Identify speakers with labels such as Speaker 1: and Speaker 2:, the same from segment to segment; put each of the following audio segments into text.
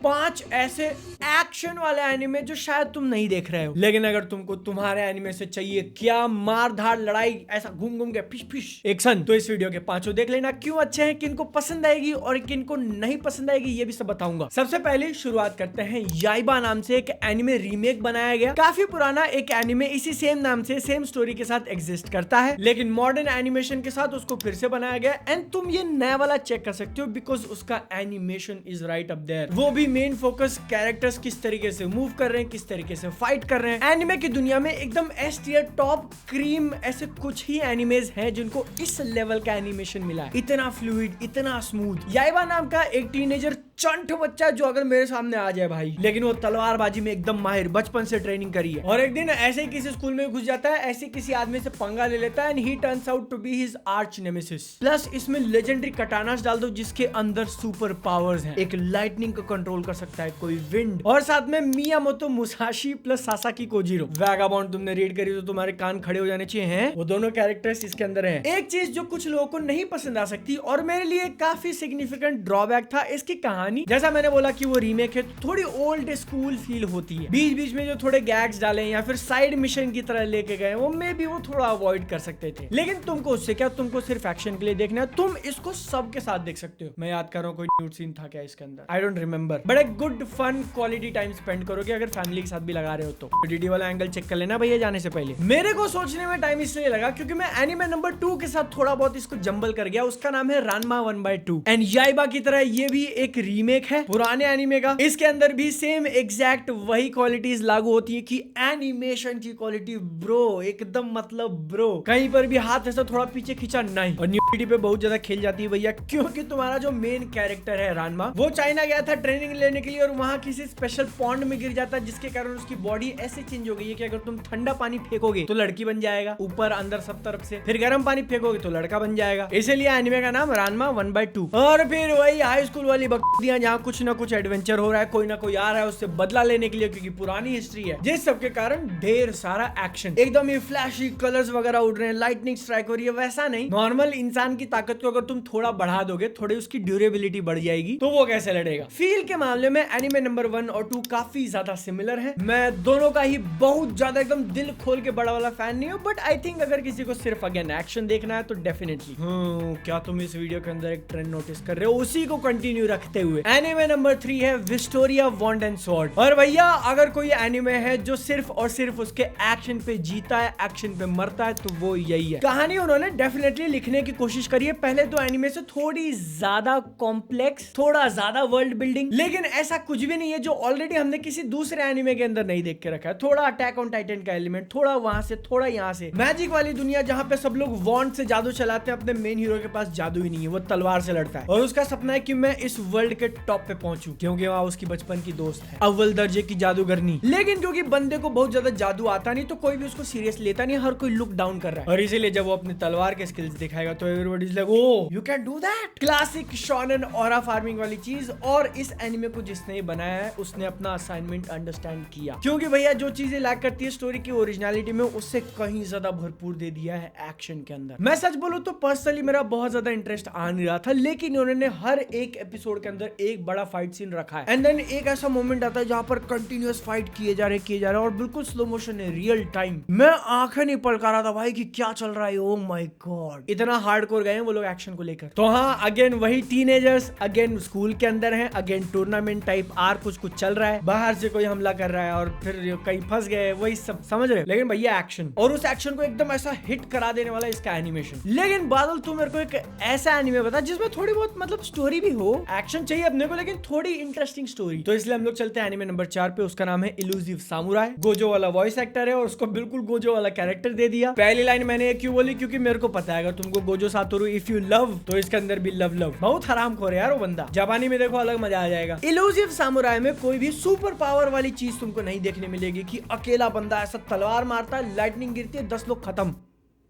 Speaker 1: 5 ऐसे एक्शन वाले एनिमे जो शायद तुम नहीं देख रहे हो, लेकिन अगर तुमको तुम्हारे एनिमे से चाहिए क्या मार धाड़ लड़ाई ऐसा घूम घूम के फिश फिश एक्शन, तो इस वीडियो के 5 देख लेना। क्यों अच्छे हैं, किनको पसंद आएगी और किनको नहीं पसंद आएगी ये भी सब बताऊंगा। सबसे पहले शुरुआत करते हैं। याइबा नाम से एक एनिमे रीमेक बनाया गया, काफी पुराना एक एनिमे इसी सेम नाम से सेम स्टोरी के साथ एग्जिस्ट करता है, लेकिन मॉडर्न एनिमेशन के साथ उसको फिर से बनाया गया। एंड तुम ये नया वाला चेक कर सकते हो बिकॉज उसका animation is right up there. वो भी मेन फोकस कैरेक्टर्स किस तरीके से मूव कर रहे हैं, किस तरीके से फाइट कर रहे हैं। एनिमे की दुनिया में एकदम एस टियर टॉप क्रीम ऐसे कुछ ही एनिमेज हैं जिनको इस लेवल का एनिमेशन मिला है, इतना फ्लूइड, इतना स्मूथ। याइबा नाम का एक टीनेजर चंट बच्चा जो अगर मेरे सामने आ जाए भाई, लेकिन वो तलवारबाजी में एकदम माहिर, बचपन से ट्रेनिंग करी है, और एक दिन ऐसे ही किसी स्कूल में घुस जाता है, ऐसे किसी आदमी से पंगा ले लेता है and he turns out to be his arch nemesis. Plus इसमें लेजेंडरी कटानास डाल दो जिसके अंदर सुपर पावर्स हैं। एक लाइटनिंग को कंट्रोल कर सकता है, कोई विंड, और साथ में Miyamoto Musashi plus Sasaki Kojiro. Vagabond तुमने रीड करी तो तुम्हारे कान खड़े हो जाने चाहिए हैं, वो दोनों कैरेक्टर्स इसके अंदर हैं। एक चीज जो कुछ लोगों को नहीं पसंद आ सकती और मेरे लिए काफी सिग्निफिकेंट ड्रॉबैक था इसकी कहानी। जैसा मैंने बोला कि वो रीमेक है तो थोड़ी ओल्ड स्कूल फील होती है। बीच बीच में जो थोड़े गैग्स डाले या फिर साइड मिशन की तरह लेके गए वो मे भी वो थोड़ा अवॉइड कर सकते थे, लेकिन तुमको उससे क्या, तुमको सिर्फ एक्शन के लिए देखना है, तुम इसको सबके साथ देख सकते हो। मैं याद कर रहा हूँ कोई न्यूड सीन था क्या इसके अंदर, आई डोंट रिमेंबर, बट एक good fun quality time spend करोगे अगर फैमिली के साथ भी लगा रहे हो तो। डीडी वाला एंगल चेक कर लेना भैया जाने से पहले। मेरे को सोचने में टाइम इसलिए लगा क्योंकि मैं एनिमे नंबर 2 के साथ थोड़ा बहुत इसको जंबल कर गया। उसका नाम है रानमा 1/2 एंड याइबा की तरह ये भी एक रीमेक है पुराने एनिमे का। इसके अंदर भी सेम एग्जैक्ट वही क्वालिटीज लागू होती है कि एनिमेशन की क्वालिटी ब्रो एकदम मतलब ब्रो, कहीं पर भी हाथ ऐसा थोड़ा पीछे खींचा नहीं, और न्यूडिटी पे बहुत ज्यादा खेल जाती है भैया, क्योंकि तुम्हारा जो मेन कैरेक्टर है रानमा वो चाइना गया था ट्रेनिंग लेने के लिए और वहां किसी स्पेशल पॉन्ड में गिर जाता है जिसके कारण उसकी बॉडी ऐसे चेंज हो गई है कि अगर तुम ठंडा पानी फेंकोगे तो लड़की बन जाएगा, ऊपर अंदर सब तरफ से, फिर गर्म पानी फेंकोगे तो लड़का बन जाएगा। इसीलिए एनिमे का नाम रानमा 1/2। और फिर वही हाई स्कूल वाली बकदियां जहाँ कुछ ना कुछ एडवेंचर हो रहा है, कोई ना कोई आ रहा है उससे बदला लेने के लिए क्योंकि पुरानी हिस्ट्री है, जिस सब के कारण ढेर सारा एक्शन, एकदम ही फ्लैशी कलर्स वगैरह उड़ रहे हैं, लाइटनिंग स्ट्राइक हो रही है। वैसा नहीं, नॉर्मल इंसान की ताकत को अगर तुम थोड़ा बढ़ा दोगे, थोड़ी उसकी ड्यूरेबिलिटी बढ़ जाएगी तो वो कैसे लड़ेगा। फील के मामले में एनिमे नंबर 1 और 2 काफी ज्यादा सिमिलर है। मैं दोनों का ही बहुत ज्यादा एकदम दिल खोल के बड़ा वाला फैन नहीं हूँ, बट आई थिंक अगर किसी को सिर्फ अगेन एक्शन देखना है तो डेफिनेटली। क्या तुम इस वीडियो के अंदर एक ट्रेंड नोटिस कर रहे हो, उसी को कंटिन्यू रखते हुए एनिमे नंबर 3 है विस्टोरिया वॉन्ड एंड स्वॉर्ड। और भैया अगर कोई एनिमे है जो सिर्फ और सिर्फ उसके एक्शन पे जीता है, एक्शन पे मरता है, तो वो यही है। कहानी उन्होंने डेफिनेटली लिखने की कोशिश करी है पहले तो एनिमे से थोड़ी ज्यादा कॉम्प्लेक्स, थोड़ा ज्यादा वर्ल्ड बिल्डिंग, लेकिन ऐसा कुछ भी नहीं है जो ऑलरेडी हमने किसी दूसरे एनिमे के अंदर नहीं देख के रखा है। थोड़ा अटैक ऑन टाइटन का एलिमेंट, थोड़ा वहां से, थोड़ा यहाँ से, मैजिक वाली दुनिया जहाँ पे सब लोग वॉन्ड से जादू चलाते हैं, अपने मेन हीरो के पास जादू ही नहीं है, वो तलवार से लड़ता है और उसका सपना है कि मैं इस वर्ल्ड के टॉप पे पहुंचूं क्योंकि वहां उसकी बचपन की दोस्त है अव्वल दर्जे की जादूगरनी। लेकिन क्योंकि बंदे को बहुत ज्यादा जादू आता नहीं तो कोई भी उसको सीरियस लेता नहीं, हर कोई लुक डाउन कर रहा है, और इसीलिए जब वो अपनी तलवार के स्किल्स दिखाएगा तो everybody is like oh you can do that. Classic shonen aura farming वाली चीज। और इस एनिमे को जिसने बनाया है उसने अपना असाइनमेंट अंडरस्टैंड किया, क्योंकि भैया जो चीजें लैक करती है स्टोरी की ओरिजिनलिटी में उससे कहीं ज्यादा भरपूर दे दिया है एक्शन के अंदर। मैं सच बोलूं तो पर्सनली मेरा बहुत ज्यादा इंटरेस्ट आ नहीं रहा था, लेकिन उन्होंने हर एक एपिसोड के अंदर एक बड़ा फाइट सीन रखा है एंड देन एक ऐसा मोमेंट आता है जहां पर कंटिन्यूअस फाइट किए जा रहे और बिल्कुल स्लो मोशन है, रियल टाइम। मैं आंखें नहीं पलका रहा था भाई कि क्या चल रहा है, ओह माय गॉड, इतना हार्डकोर गए हैं वो लोग एक्शन को लेकर। तो हाँ, अगेन वही टीनेजर्स, अगेन स्कूल के अंदर हैं, अगेन टूर्नामेंट टाइप आर कुछ चल रहा है, बाहर से कोई हमला कर रहा है और फिर कहीं फंस गए, वही सब समझ रहे। लेकिन भैया एक्शन, और उस एक्शन को एकदम ऐसा हिट करा देने वाला इसका एनिमेशन। लेकिन बादल तू मेरे को एक ऐसा एनिमे बता जिसमें थोड़ी बहुत मतलब स्टोरी भी हो, एक्शन चाहिए अपने को लेकिन थोड़ी इंटरेस्टिंग स्टोरी। तो इसलिए हम लोग चलते हैं एनिमे नंबर 4 पे, उसका नाम है इल्यूसिव सामुराई। गोजो वाला वॉइस एक्टर है और उसको बिल्कुल गोजो वाला कैरेक्टर दे दिया। पहली लाइन मैंने क्यों बोली, क्योंकि मेरे को पता है अगर तुमको Gojo Satoru if you love तो इसके अंदर भी लव लव, बहुत हरामखोर है यार वो बंदा। जापानी में देखो अलग मजा आ जाएगा। इल्यूसिव सामुराई में कोई भी सुपर पावर वाली चीज तुमको नहीं देखने मिलेगी कि अकेला बंदा ऐसा तलवार मारता है, लाइटनिंग गिरती है, 10 लोग खत्म।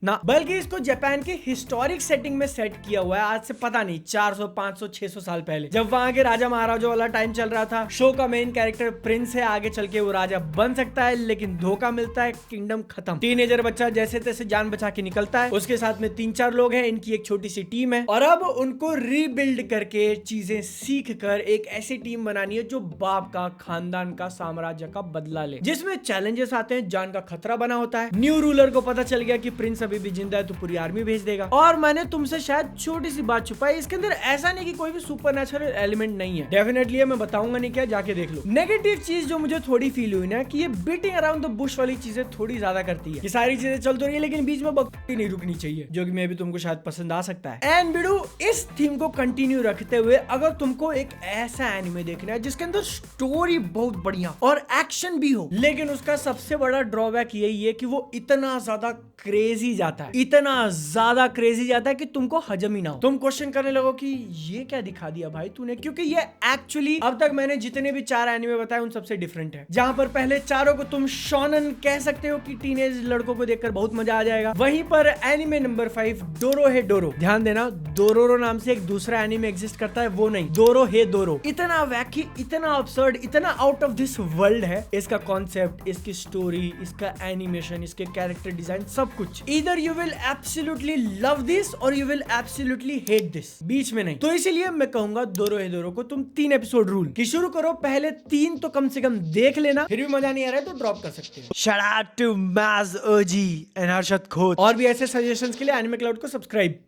Speaker 1: ना, बल्कि इसको जापान के हिस्टोरिक सेटिंग में सेट किया हुआ है। आज से पता नहीं 400, 500, 600 साल पहले, जब वहां के राजा महाराजों वाला टाइम चल रहा था। शो का मेन कैरेक्टर प्रिंस है, आगे चल के वो राजा बन सकता है, लेकिन धोखा मिलता है, किंगडम खत्म। टीनेजर बच्चा जैसे तैसे जान बचा के निकलता है, उसके साथ में 3-4 लोग हैं, इनकी एक छोटी सी टीम है, और अब उनको रीबिल्ड करके चीजें सीख कर एक ऐसी टीम बनानी है जो बाप का, खानदान का, साम्राज्य का बदला ले, जिसमें चैलेंजेस आते हैं, जान का खतरा बना होता है। न्यू रूलर को पता चल गया कि प्रिंस अभी भी जिंदा है तो पूरी आर्मी भेज देगा। और मैंने तुमसे शायद छोटी सी बात छुपाई, इसके अंदर ऐसा नहीं कि कोई भी सुपरनैचुरल एलिमेंट नहीं है। डेफिनेटली मैं बताऊंगा नहीं, क्या जाके देख लो। नेगेटिव चीज जो मुझे थोड़ी फील हुई ना, कि ये बीटिंग अराउंड द बुश वाली चीजें थोड़ी ज्यादा करती है। ये सारी चीजें चल तो रही है, लेकिन बीच में बकवास नहीं रुकनी चाहिए, जो कि मे भी तुमको शायद पसंद आ सकता है। एंड बिडू, इस थीम को कंटिन्यू रखते हुए अगर तुमको एक ऐसा एनिमे देखना है जिसके अंदर स्टोरी बहुत बढ़िया और एक्शन भी हो, लेकिन उसका सबसे बड़ा ड्रॉबैक यही है कि वो इतना ज्यादा क्रेजी जाता है, इतना ज्यादा क्रेजी जाता है कि तुमको हजम ही ना हो। तुम क्वेश्चन करने लगो कि ये क्या दिखा दिया भाई तूने, क्योंकि ये एक्चुअली अब तक मैंने जितने भी 4 एनिमे बताए उन सबसे डिफरेंट है। जहां पर पहले चारों को तुम शोनन कह सकते हो कि टीनेज लड़कों को देखकर बहुत मजा आ जाएगा, वहीं पर एनिमे नंबर 5 डोरो है डोरो। ध्यान देना, डोरोरो नाम से एक दूसरा एनिमे एग्जिस्ट करता है, वो नहीं, डोरो है डोरो। इतना वैकी, इतना अब्सर्ड, इतना आउट ऑफ दिस वर्ल्ड है इसका कॉन्सेप्ट, इसकी स्टोरी, इसका एनिमेशन, इसके कैरेक्टर डिजाइन, सब कुछ। Either you will absolutely love this और you will absolutely hate this, बीच में नहीं। तो इसीलिए मैं कहूंगा डोरो है डोरो को तुम 3 एपिसोड रूल की शुरू करो, पहले 3 तो कम से कम देख लेना, फिर भी मजा नहीं आ रहा है तो ड्रॉप कर सकते हो। शाउट आउट टू माज ओजी एंड हर्षद खोत। और भी ऐसे सजेशंस के लिए एनिमे क्लाउड को सब्सक्राइब।